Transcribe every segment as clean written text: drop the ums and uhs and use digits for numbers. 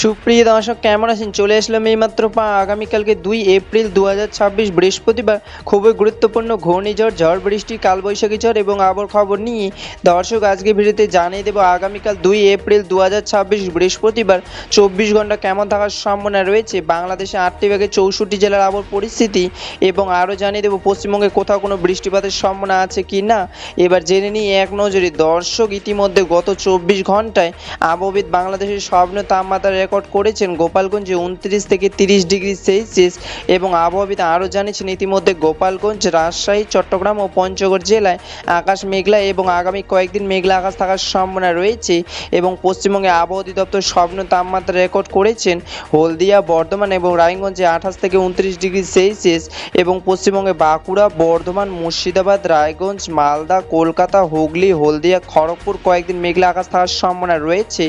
সুপ্রিয় দর্শক কেমন আছেন? চলে আসলাম এইমাত্র আগামীকালকে 2 এপ্রিল 2026 বৃহস্পতিবার খুবই গুরুত্বপূর্ণ ঘূর্ণিঝড়, ঝড় বৃষ্টি, কালবৈশাখী ঝড় এবং আবহাওয়ার খবর নিয়ে দর্শক আজকে ভিডিওতে জানিয়ে দেব আগামীকাল 2 এপ্রিল 2026 বৃহস্পতিবার 24 ঘন্টা কেমন থাকার সম্ভাবনা রয়েছে বাংলাদেশে 8টি বিভাগে 64 জেলার আবহাওয়ার পরিস্থিতি এবং আরও জানিয়ে দেব পশ্চিমবঙ্গে কোথাও কোনো বৃষ্টিপাতের সম্ভাবনা আছে কি না। এবার জেনে নিই এক নজরে দর্শক। ইতিমধ্যে গত 24 ঘন্টায় আবহবিদ বাংলাদেশের সর্বনিম্ন তাপমাত্রা রেকর্ড করেছেন গোপালগঞ্জে 29 থেকে 30 ডিগ্রি সেলসিয়াস এবং আবহবিদ আরও জানিয়েছেন ইতিমধ্যে গোপালগঞ্জ, রাজশাহী, চট্টগ্রাম ও পঞ্চগড় জেলায় আকাশ মেঘলা এবং আগামী কয়েকদিন মেঘলা আকাশ থাকার সম্ভাবনা রয়েছে এবং পশ্চিমবঙ্গে আবহাওয়া অধিদপ্তর সর্বনিম্ন তাপমাত্রা রেকর্ড করেছেন হলদিয়া, বর্ধমান এবং রায়গঞ্জে 28 থেকে 29 ডিগ্রি সেলসিয়াস এবং পশ্চিমবঙ্গে বাঁকুড়া, বর্ধমান, মুর্শিদাবাদ, রায়গঞ্জ, মালদা, কলকাতা, হুগলি, হলদিয়া, খড়গপুর কয়েকদিন মেঘলা আকাশ থাকার সম্ভাবনা রয়েছে।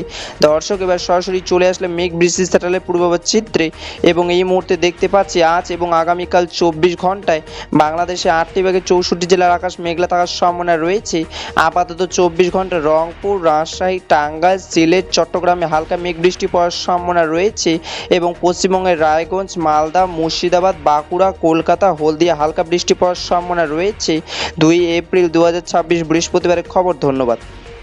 দর্শক এবার সরাসরি চলে আসলে মেঘ বৃষ্টি স্যাটেলাইট পূর্বাভাস চিত্রে এবং এই মুহূর্তে দেখতে পাচ্ছি আজ এবং আগামীকাল 24 ঘন্টায় বাংলাদেশে 8টি বিভাগে 64 জেলার আকাশ মেঘলা থাকার সম্ভাবনা রয়েছে। আপাতত 24 ঘন্টা রংপুর, রাজশাহী, টাঙ্গাইল, সিলেট, চট্টগ্রামে হালকা মেঘ বৃষ্টি পড়ার সম্ভাবনা রয়েছে এবং পশ্চিমবঙ্গের রায়গঞ্জ, মালদা, মুর্শিদাবাদ, বাঁকুড়া, কলকাতা, হলদিয়া হালকা বৃষ্টি পড়ার সম্ভাবনা রয়েছে। 2 এপ্রিল 2026 বৃহস্পতিবারের খবর। ধন্যবাদ।